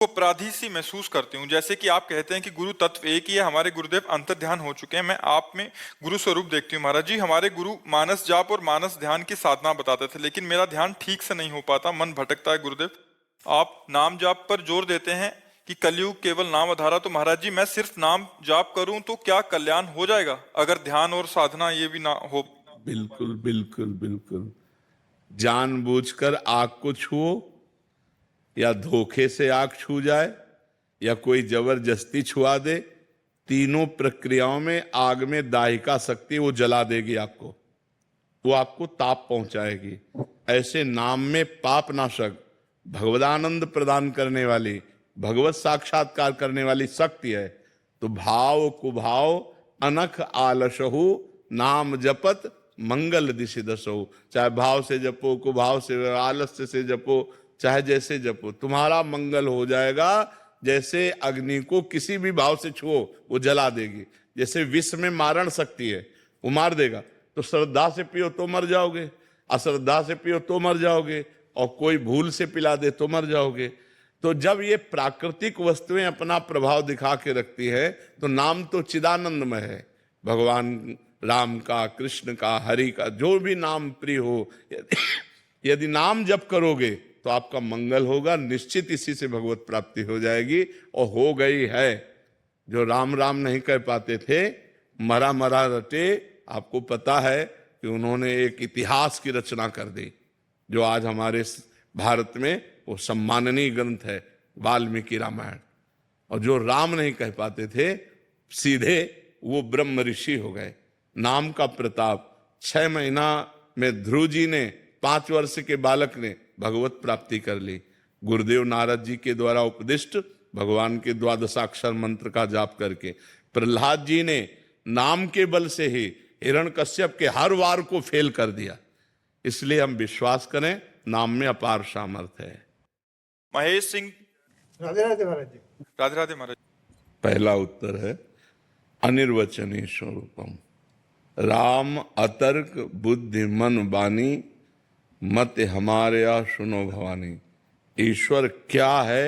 को अपराधी सी महसूस करती हूँ। जैसे कि आप कहते हैं कि गुरु तत्व एक ही है, हमारे गुरुदेव अंतर ध्यान हो चुके हैं। मैं आप में गुरु स्वरूप देखती हूँ महाराज जी। हमारे गुरु मानस जाप और मानस ध्यान की साधना बताते थे, लेकिन मेरा ध्यान ठीक से नहीं हो पाता, मन भटकता है गुरुदेव। आप नाम जाप पर जोर देते हैं कि कलयुग केवल नाम आधारा, तो महाराज जी मैं सिर्फ नाम जाप करूं तो क्या कल्याण हो जाएगा, अगर ध्यान और साधना ये भी ना हो? बिल्कुल बिल्कुल बिल्कुल। जानबूझकर आग को छुओ या धोखे से आग छू जाए या कोई जबरदस्ती छुआ दे, तीनों प्रक्रियाओं में आग में दाहिका शक्ति वो जला देगी आपको, वो आपको ताप पहुंचाएगी। ऐसे नाम में पाप नाशक, भगवदानंद प्रदान करने वाली, भगवत साक्षात्कार करने वाली शक्ति है। तो भाव कुभाव अनख आलसहु नाम जपत मंगल दिशि दसहु। चाहे भाव से जपो, कुभाव से, आलस्य से जपो, चाहे जैसे जपो, तुम्हारा मंगल हो जाएगा। जैसे अग्नि को किसी भी भाव से छुओ वो जला देगी। जैसे विष में मारण शक्ति है, वो मार देगा। तो श्रद्धा से पियो तो मर जाओगे, अश्रद्धा से पियो तो मर जाओगे, और कोई भूल से पिला दे तो मर जाओगे। तो जब ये प्राकृतिक वस्तुएं अपना प्रभाव दिखा के रखती है, तो नाम तो चिदानंदमय है। भगवान राम का, कृष्ण का, हरि का, जो भी नाम प्रिय हो, यदि नाम जप करोगे तो आपका मंगल होगा निश्चित। इसी से भगवत प्राप्ति हो जाएगी, और हो गई है। जो राम राम नहीं कह पाते थे, मरा मरा रटे, आपको पता है कि उन्होंने एक इतिहास की रचना कर दी, जो आज हमारे भारत में वो सम्माननीय ग्रंथ है, वाल्मीकि रामायण। और जो राम नहीं कह पाते थे, सीधे वो ब्रह्म ऋषि हो गए। नाम का प्रताप, 6 महीना में ध्रुव जी ने, 5 वर्ष के बालक ने भगवत प्राप्ति कर ली। गुरुदेव नारद जी के द्वारा उपदिष्ट भगवान के 12 मंत्र का जाप करके। प्रहलाद जी ने नाम के बल से ही हिरण्यकश्यप के हर वार को फेल कर दिया। इसलिए हम विश्वास करें, नाम में अपार सामर्थ्य है। महेश सिंह, राधे राधे महाराज जी। राधे राधे महाराज। पहला उत्तर है अनिर्वचनीय स्वरूपम। राम अतर्क बुद्धि मन वाणी, मत हमारे या सुनो भवानी। ईश्वर क्या है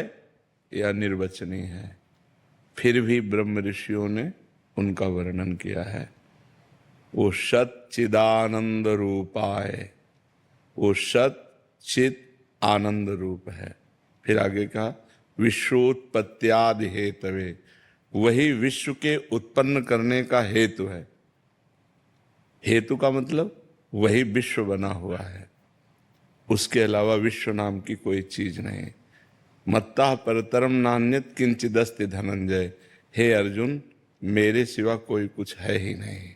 यह अनिर्वचनीय है, फिर भी ब्रह्म ऋषियों ने उनका वर्णन किया है। वो सच्चिदानंद रूपाय, वो सच्चित आनंद रूप है। फिर आगे कहा विश्वोत्पत्त्यादि हेतवे, वही विश्व के उत्पन्न करने का हेतु है। हेतु का मतलब वही विश्व बना हुआ है, उसके अलावा विश्व नाम की कोई चीज नहीं। मत्ता परतरम नान्यत किंचिदस्ति धनंजय। हे अर्जुन, मेरे सिवा कोई कुछ है ही नहीं,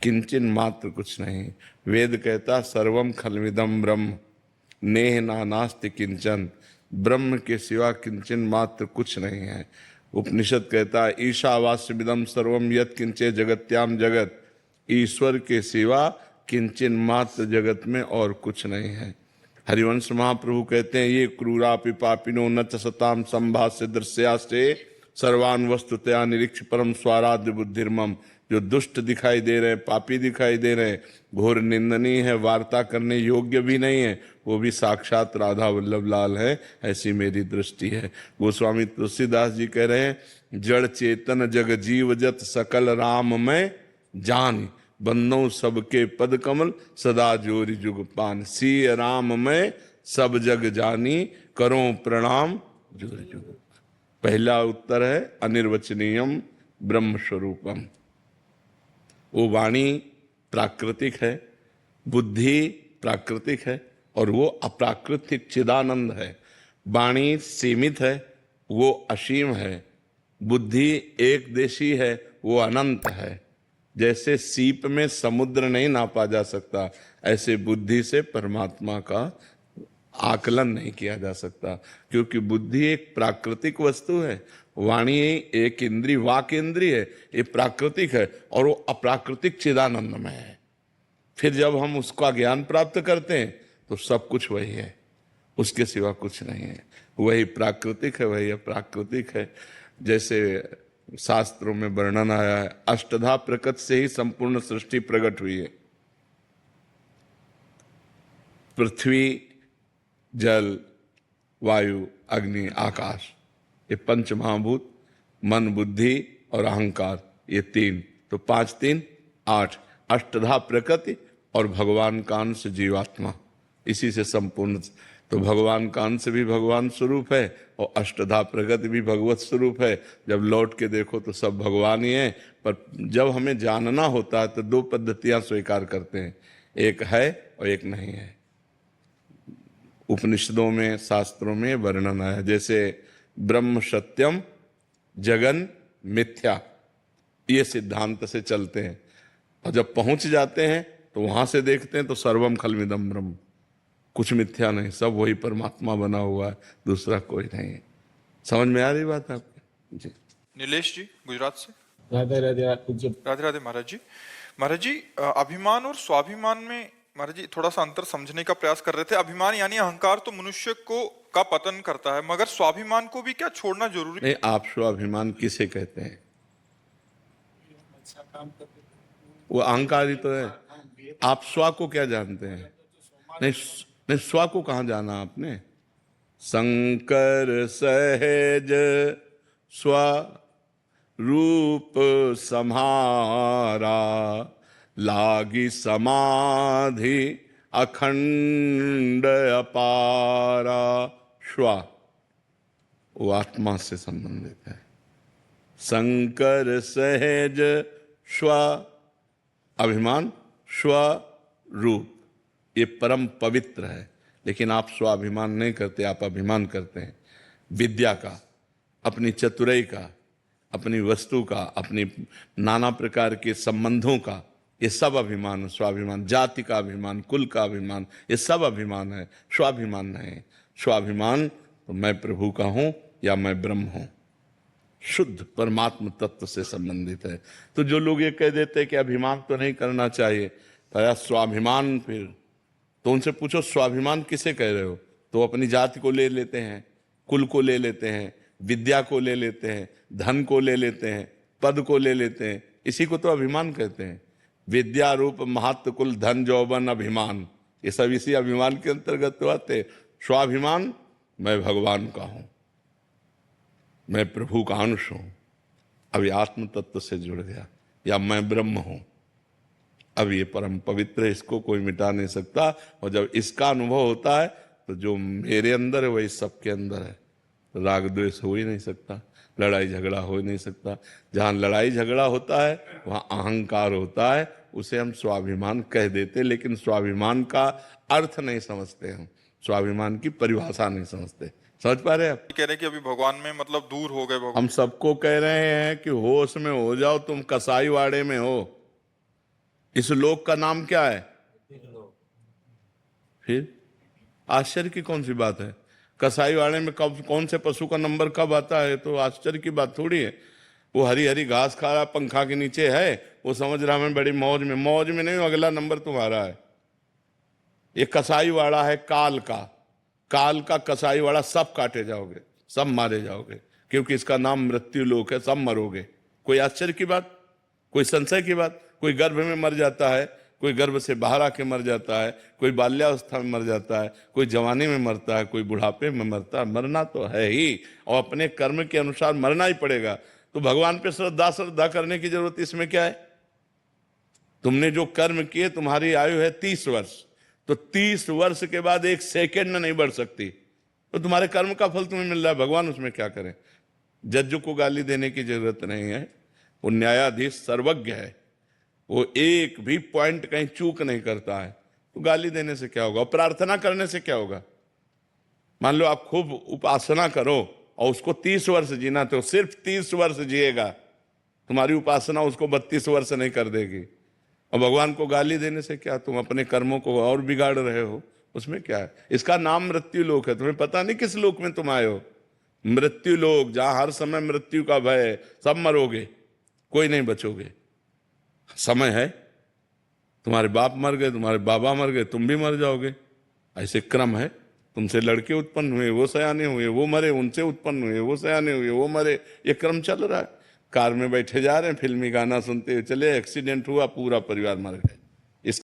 किंचन मात्र कुछ नहीं। वेद कहता सर्वम खलविदम ब्रह्म, नेह नानास्ति किंचन। ब्रह्म के सिवा किंचन मात्र कुछ नहीं है। उपनिषद कहता ईशावास्यमिदम सर्वम यत् किंचे जगत्याम जगत। ईश्वर के सिवा किंचन मात्र जगत में और कुछ नहीं है। हरिवंश महाप्रभु कहते हैं ये क्रूरापि पापिनो न च सताम संभाष्य दृश्यास्ते सर्वान वस्तुतया निरीक्ष परम स्वाराध्य बुद्धिर्मम। जो दुष्ट दिखाई दे रहे हैं, पापी दिखाई दे रहे हैं, घोर निंदनीय है, वार्ता करने योग्य भी नहीं है, वो भी साक्षात राधा वल्लभ लाल है, ऐसी मेरी दृष्टि है। गोस्वामी तुलसीदास जी कह रहे हैं जड़ चेतन जग जीव जत सकल राम में जान, बंदो सबके पद कमल सदा जोरी जुग पान। सी राम में सब जग जानी, करो प्रणाम जोरी जुग। पहला उत्तर है अनिर्वचनीयम ब्रह्म स्वरूपम। वो वाणी प्राकृतिक है, बुद्धि प्राकृतिक है, और वो अप्राकृतिक चिदानंद है। वाणी सीमित है, वो असीम है। बुद्धि एक देशी है, वो अनंत है। जैसे सीप में समुद्र नहीं नापा जा सकता, ऐसे बुद्धि से परमात्मा का आकलन नहीं किया जा सकता, क्योंकि बुद्धि एक प्राकृतिक वस्तु है। वाणी एक इंद्री, वाक इंद्रिय है, ये प्राकृतिक है, और वो अप्राकृतिक चिदानंदमय है। फिर जब हम उसका ज्ञान प्राप्त करते हैं तो सब कुछ वही है, उसके सिवा कुछ नहीं है। वही प्राकृतिक है, वही अप्राकृतिक है। जैसे शास्त्रों में वर्णन आया है, अष्टधा प्रकृति से ही संपूर्ण सृष्टि प्रकट हुई है। पृथ्वी, जल, वायु, अग्नि, आकाश, ये पंच महाभूत, मन, बुद्धि और अहंकार, ये तीन। तो 5 3 8, अष्टधा प्रकृति और भगवान का अंश जीवात्मा, इसी से संपूर्ण। तो भगवान का अंश भी भगवान स्वरूप है और अष्टधा प्रकृति भी भगवत स्वरूप है। जब लौट के देखो तो सब भगवान ही है। पर जब हमें जानना होता है तो 2 पद्धतियां स्वीकार करते हैं, एक है और एक नहीं है। उपनिषदों में, शास्त्रों में वर्णन है, जैसे ब्रह्म सत्यम जगन मिथ्या, ये सिद्धांत से चलते हैं। और जब पहुंच जाते हैं तो वहां से देखते हैं तो सर्वम खलमिदम ब्रह्म, कुछ मिथ्या नहीं, सब वही परमात्मा बना हुआ है, दूसरा कोई नहीं है। समझ में आ रही बात आपको जी? नीलेश जी गुजरात से। राधे राधे राधे राधे महाराज जी। महाराज जी, अभिमान और स्वाभिमान में महाराज जी थोड़ा सा अंतर समझने का प्रयास कर रहे थे। अभिमान यानी अहंकार तो मनुष्य को का पतन करता है, मगर स्वाभिमान को भी क्या छोड़ना जरूरी नहीं, आप स्वाभिमान किसे कहते हैं? वो अहंकार ही तो है। आप स्व को क्या जानते हैं? नहीं नहीं, स्व को कहाँ जाना आपने? शंकर सहज स्व रूप सम्हारा, लागी समाधि अखंड अपारा। स्व वो आत्मा से संबंधित है। शंकर सहज स्व, अभिमान स्व रूप, ये परम पवित्र है। लेकिन आप स्वाभिमान नहीं करते, आप अभिमान करते हैं विद्या का, अपनी चतुराई का, अपनी वस्तु का, अपनी नाना प्रकार के संबंधों का, ये सब अभिमान है। स्वाभिमान, जाति का अभिमान, कुल का अभिमान, ये सब अभिमान है, स्वाभिमान नहीं। स्वाभिमान तो मैं प्रभु का हूं या मैं ब्रह्म हूं, शुद्ध परमात्म तत्व से संबंधित है। तो जो लोग ये कह देते हैं कि अभिमान तो नहीं करना चाहिए, तो यार स्वाभिमान, फिर तो उनसे पूछो स्वाभिमान किसे कह रहे हो? तो अपनी जाति को ले लेते हैं, कुल को ले लेते हैं, विद्या को ले लेते हैं, धन को ले लेते हैं, पद को ले लेते हैं, इसी को तो अभिमान कहते हैं। विद्या रूप महत्व कुल धन जौवन अभिमान, ये सब इसी अभिमान के अंतर्गत तो आते। स्वाभिमान, मैं भगवान का हूं, मैं प्रभु का अंश हूं, अभी आत्म तत्व से जुड़ गया, या मैं ब्रह्म हूं, अब ये परम पवित्र है, इसको कोई मिटा नहीं सकता। और जब इसका अनुभव होता है तो जो मेरे अंदर है वही सबके अंदर है। तो राग द्वेष हो ही नहीं सकता, लड़ाई झगड़ा हो ही नहीं सकता। जहाँ लड़ाई झगड़ा होता है वहाँ अहंकार होता है, उसे हम स्वाभिमान कह देते, लेकिन स्वाभिमान का अर्थ नहीं समझते, हम स्वाभिमान की परिभाषा नहीं समझते। समझ पा रहे हैं आप? कह रहे हैं कि अभी भगवान में मतलब दूर हो गए भगवान। हम सबको कह रहे हैं कि होश में हो जाओ, तुम कसाई वाड़े में हो। इस लोक का नाम क्या है? फिर आश्चर्य की कौन सी बात है? कसाई वाड़े में कब, कौन से पशु का नंबर कब आता है, तो आश्चर्य की बात थोड़ी है। वो हरी हरी घास खा रहा, पंखा के नीचे है, वो समझ रहा मैं बड़ी मौज में। मौज में नहीं, अगला नंबर तुम्हारा है। ये कसाई वाड़ा है काल का, काल का कसाई वाड़ा, सब काटे जाओगे, सब मारे जाओगे, क्योंकि इसका नाम मृत्यु लोक है, सब मरोगे। कोई आश्चर्य की बात, कोई संशय की बात? कोई गर्भ में मर जाता है, कोई गर्भ से बाहर आके मर जाता है, कोई बाल्यावस्था में मर जाता है, कोई जवानी में मरता है, कोई बुढ़ापे में मरता है। मरना तो है ही, और अपने कर्म के अनुसार मरना ही पड़ेगा। तो भगवान पे श्रद्धा करने की जरूरत इसमें क्या है? तुमने जो कर्म किए, तुम्हारी आयु है 30 वर्ष, तो 30 वर्ष के बाद 1 सेकेंड नहीं बढ़ सकती, तो तुम्हारे कर्म का फल तुम्हें मिल रहा है। भगवान उसमें क्या करें? जज को गाली देने की जरूरत नहीं है, वो न्यायाधीश सर्वज्ञ है, वो एक भी पॉइंट कहीं चूक नहीं करता है। तो गाली देने से क्या होगा? और प्रार्थना करने से क्या होगा? मान लो आप खूब उपासना करो और उसको 30 वर्ष जीना, तो सिर्फ 30 वर्ष जिएगा, तुम्हारी उपासना उसको 32 वर्ष नहीं कर देगी। और भगवान को गाली देने से क्या? तुम अपने कर्मों को और बिगाड़ रहे हो, उसमें क्या है? इसका नाम मृत्यु लोक है। तुम्हें पता नहीं किस लोक में तुम आए हो। मृत्यु लोक, जहां हर समय मृत्यु का भय है, सब मरोगे, कोई नहीं बचोगे। समय है, तुम्हारे बाप मर गए, तुम्हारे बाबा मर गए, तुम भी मर जाओगे, ऐसे क्रम है। तुमसे लड़के उत्पन्न हुए, वो सयाने हुए, वो मरे, उनसे उत्पन्न हुए, वो सयाने हुए, वो मरे, ये क्रम चल रहा है। कार में बैठे जा रहे हैं, फिल्मी गाना सुनते हुए चले, एक्सीडेंट हुआ, पूरा परिवार मर गए।